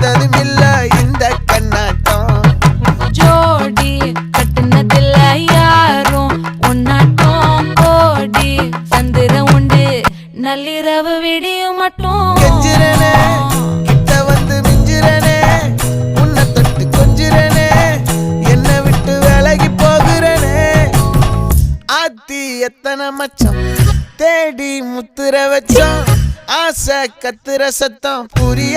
வந்ததும் இல்ல இந்த கண்ணாட்டம். ஜோடி கட்டுனதில்ல யாரும் உன்னாட்டம் கோடி சந்திர உண்டு நள்ளிரவு விடியும் மட்டும். கெஞ்சிரனே கிட்ட வந்து மிஞ்சிரனே உன்னை தொட்டு கொஞ்சிரனே என்னை விட்டு விலகி போகிறனே. ஆத்தி எத்தனை மச்சம் தேடி முத்துற வச்சோம் ஆசை கத்துற சத்தம் புரிய